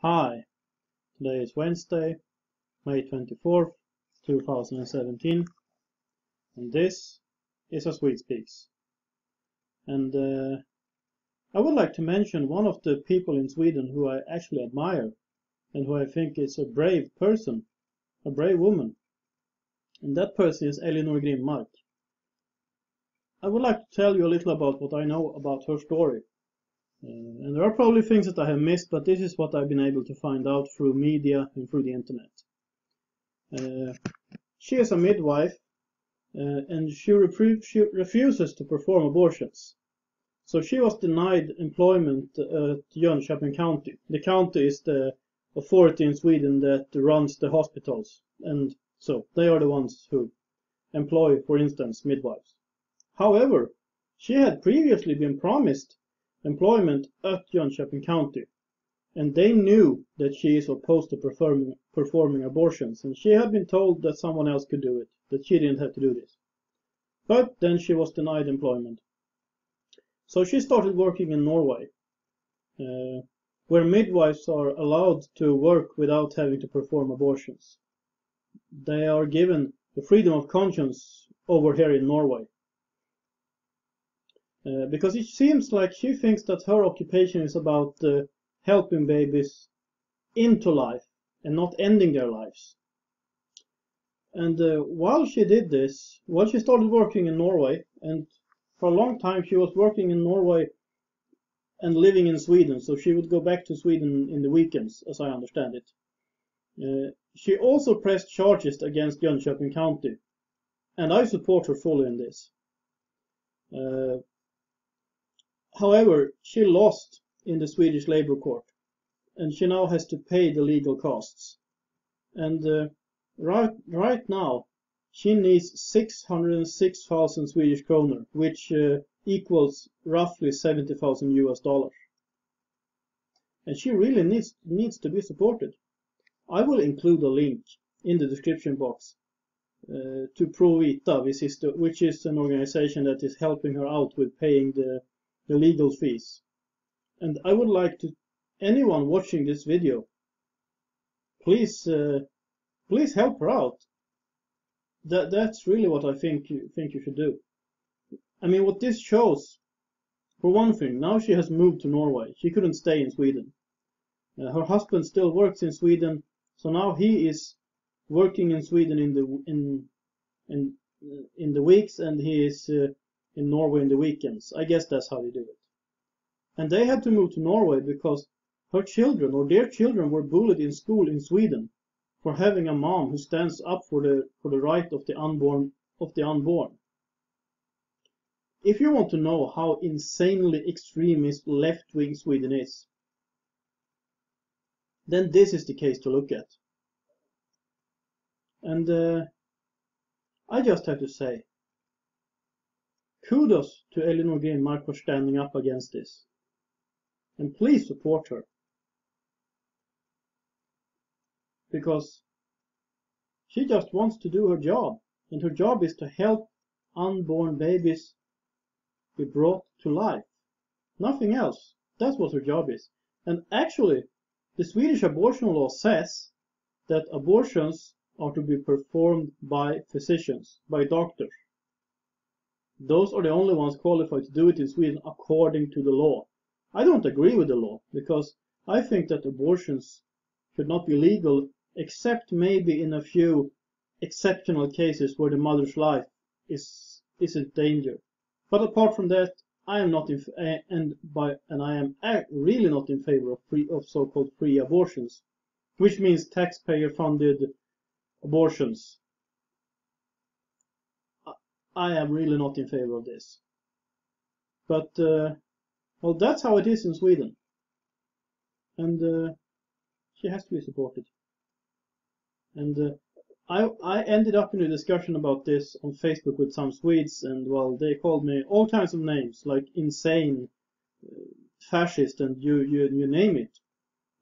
Hi, today is Wednesday, May 24th, 2017, and this is A Swede Speaks. And I would like to mention one of the people in Sweden who I actually admire and who I think is a brave person, a brave woman. And that person is Ellinor Grimmark. I would like to tell you a little about what I know about her story. And there are probably things that I have missed, but this is what I've been able to find out through media and through the internet. She is a midwife, and she refuses to perform abortions. So she was denied employment at Jönköping County. The county is the authority in Sweden that runs the hospitals, and so they are the ones who employ, for instance, midwives. However, she had previously been promised employment at Jönköping County, and they knew that she is opposed to performing abortions, and she had been told that someone else could do it, that she didn't have to do this. But then she was denied employment. So she started working in Norway, where midwives are allowed to work without having to perform abortions. They are given the freedom of conscience over here in Norway. Because it seems like she thinks that her occupation is about helping babies into life and not ending their lives. And while she did this, while she started working in Norway, and for a long time she was working in Norway and living in Sweden, so she would go back to Sweden in the weekends, as I understand it. She also pressed charges against Jönköping County, and I support her fully in this. However, she lost in the Swedish labor court, and she now has to pay the legal costs. And right now, she needs 606,000 Swedish kroner, which equals roughly $70,000 US. And she really needs to be supported. I will include a link in the description box to Provita, which is an organization that is helping her out with paying the legal fees. And I would like to, anyone watching this video, please help her out. That's really what I think you should do. I mean, what this shows, for one thing, now she has moved to Norway. She couldn't stay in Sweden. Her husband still works in Sweden, so now he is working in Sweden in the weeks, and he is in Norway in the weekends. I guess that's how they do it. And they had to move to Norway because her children, or their children, were bullied in school in Sweden for having a mom who stands up for the right of the unborn. If you want to know how insanely extremist left-wing Sweden is, then this is the case to look at. And I just have to say, kudos to Ellinor Grimmark for standing up against this. And please support her. Because she just wants to do her job. And her job is to help unborn babies be brought to life. Nothing else. That's what her job is. And actually, the Swedish abortion law says that abortions are to be performed by physicians, by doctors. Those are the only ones qualified to do it in Sweden according to the law. I don't agree with the law, because I think that abortions should not be legal, except maybe in a few exceptional cases where the mother's life is in danger. But apart from that, I am not really not in favor of so-called free abortions, which means taxpayer-funded abortions. I am really not in favor of this. But well, that's how it is in Sweden, and she has to be supported. And I ended up in a discussion about this on Facebook with some Swedes, and well, they called me all kinds of names, like insane, fascist, and you name it.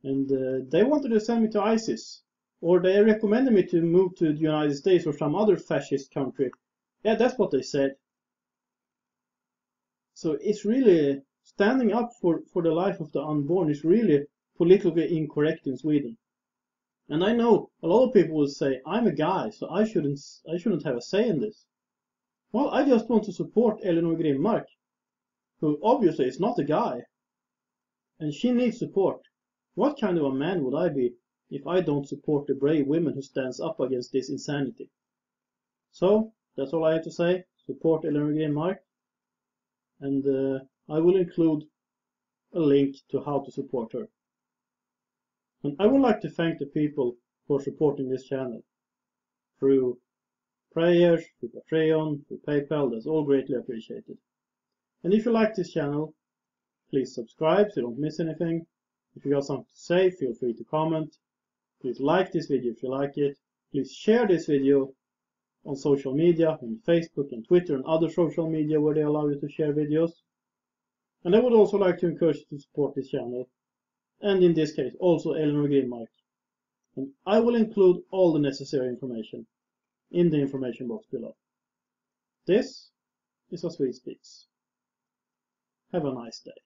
And they wanted to send me to ISIS, or they recommended me to move to the United States or some other fascist country. Yeah, that's what they said. So it's really standing up for the life of the unborn is really politically incorrect in Sweden. And I know a lot of people will say, I'm a guy, so I shouldn't have a say in this. Well, I just want to support Ellinor Grimmark, who obviously is not a guy. And she needs support. What kind of a man would I be if I don't support the brave women who stands up against this insanity? So, that's all I have to say. Support Ellinor Grimmark. And I will include a link to how to support her. And I would like to thank the people for supporting this channel through prayers, through Patreon, through PayPal. That's all greatly appreciated. And if you like this channel, please subscribe so you don't miss anything. If you got something to say, feel free to comment. Please like this video if you like it. Please share this video on social media, on Facebook and Twitter and other social media where they allow you to share videos. And I would also like to encourage you to support this channel, and in this case also Ellinor Grimmark. And I will include all the necessary information in the information box below. This is A Swede Speaks. Have a nice day.